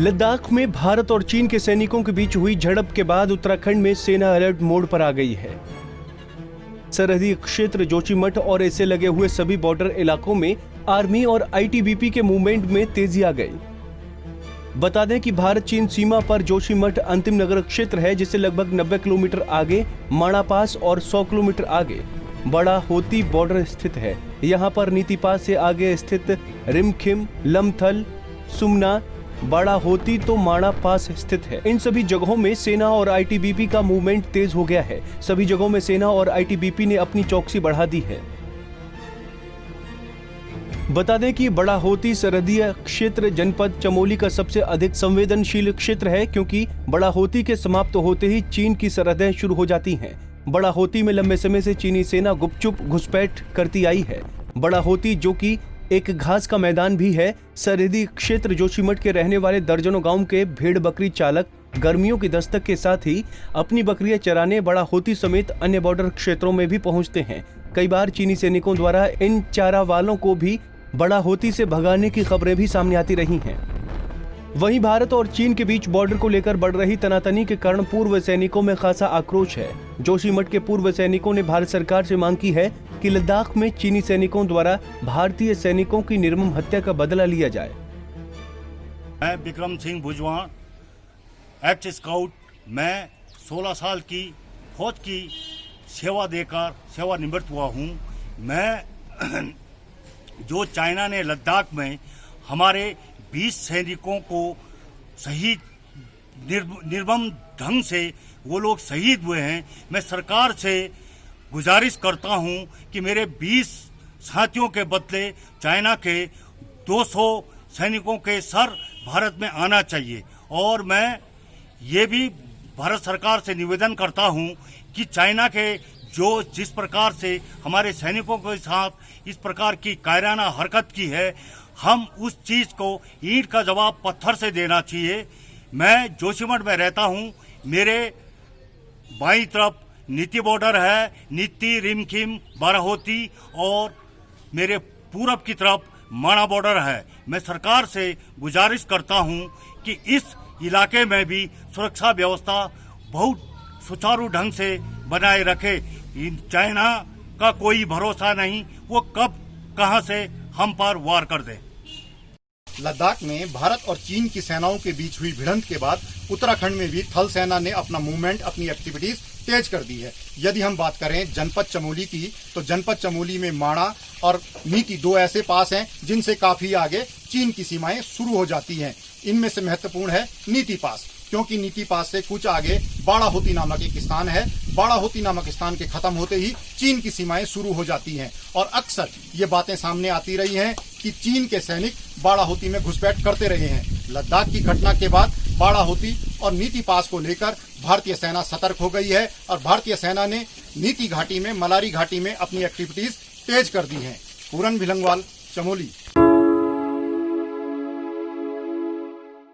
लद्दाख में भारत और चीन के सैनिकों के बीच हुई झड़प के बाद उत्तराखंड में सेना अलर्ट मोड पर आ गई है। सरहदी क्षेत्र जोशीमठ और इससे लगे हुए सभी बॉर्डर इलाकों में आर्मी और आईटीबीपी के मूवमेंट में तेजी आ गई। बता दें कि भारत चीन सीमा पर जोशीमठ अंतिम नगर क्षेत्र है, जिससे लगभग 90 किलोमीटर आगे माणा पास और 100 किलोमीटर आगे बड़ा होती बॉर्डर स्थित है। यहाँ पर नीति पास से आगे स्थित रिमखिम, लमथल, सुमना, बड़ा होती तो माणा पास स्थित है। इन सभी जगहों में सेना और आईटीबीपी का मूवमेंट तेज हो गया है। सभी जगहों में सेना और आईटीबीपी ने अपनी चौकसी बढ़ा दी है। बता दें कि बड़ा होती सरहदीय क्षेत्र जनपद चमोली का सबसे अधिक संवेदनशील क्षेत्र है, क्योंकि बड़ा होती के समाप्त होते ही चीन की सरहदें शुरू हो जाती हैं। बड़ा होती में लंबे समय से चीनी सेना गुपचुप घुसपैठ करती आई है। बड़ा होती, जो कि एक घास का मैदान भी है, सरहदी क्षेत्र जोशीमठ के रहने वाले दर्जनों गांव के भेड़ बकरी चालक गर्मियों की दस्तक के साथ ही अपनी बकरियां चराने बड़ा होती समेत अन्य बॉर्डर क्षेत्रों में भी पहुंचते हैं। कई बार चीनी सैनिकों द्वारा इन चारा वालों को भी बड़ा होती से भगाने की खबरें भी सामने आती रही हैं। वहीं भारत और चीन के बीच बॉर्डर को लेकर बढ़ रही तनातनी के कारण पूर्व सैनिकों में खासा आक्रोश है। जोशीमठ के पूर्व सैनिकों ने भारत सरकार से मांग की है कि लद्दाख में चीनी सैनिकों द्वारा भारतीय सैनिकों की निर्मम हत्या का बदला लिया जाए। मैं विक्रम सिंह भुजवा, एक्ट स्काउट। मैं 16 साल की फौज की सेवा देकर सेवानिवृत्त हुआ हूँ। मैं जो चाइना ने लद्दाख में हमारे 20 सैनिकों को शहीद निर्मम ढंग से वो लोग शहीद हुए हैं, मैं सरकार से गुजारिश करता हूं कि मेरे 20 साथियों के बदले चाइना के 200 सैनिकों के सर भारत में आना चाहिए। और मैं ये भी भारत सरकार से निवेदन करता हूं कि चाइना के जिस प्रकार से हमारे सैनिकों के साथ इस प्रकार की कायराना हरकत की है, हम उस चीज को ईंट का जवाब पत्थर से देना चाहिए। मैं जोशीमठ में रहता हूं, मेरे बाईं तरफ नीति बॉर्डर है, नीति, रिमखिम, बाराहोती, और मेरे पूरब की तरफ माणा बॉर्डर है। मैं सरकार से गुजारिश करता हूं कि इस इलाके में भी सुरक्षा व्यवस्था बहुत सुचारू ढंग से बनाए रखे। चाइना का कोई भरोसा नहीं, वो कब कहां से हम पर वार कर दे। लद्दाख में भारत और चीन की सेनाओं के बीच हुई भिड़ंत के बाद उत्तराखंड में भी थल सेना ने अपना मूवमेंट, अपनी एक्टिविटीज तेज कर दी है। यदि हम बात करें जनपद चमोली की, तो जनपद चमोली में माणा और नीति 2 ऐसे पास हैं जिनसे काफी आगे चीन की सीमाएं शुरू हो जाती हैं। इनमें से महत्वपूर्ण है नीति पास, क्योंकि नीति पास से कुछ आगे बाड़ा होती नामक एक स्थान है। बाड़ा होती नामक स्थान के खत्म होते ही चीन की सीमाएं शुरू हो जाती हैं। और अक्सर ये बातें सामने आती रही हैं कि चीन के सैनिक बाड़ा होती में घुसपैठ करते रहे हैं। लद्दाख की घटना के बाद बाड़ा होती और नीति पास को लेकर भारतीय सेना सतर्क हो गई है और भारतीय सेना ने नीति घाटी में, मलारी घाटी में अपनी एक्टिविटीज तेज कर दी हैं। पूरन भिलंगवाल, चमोली।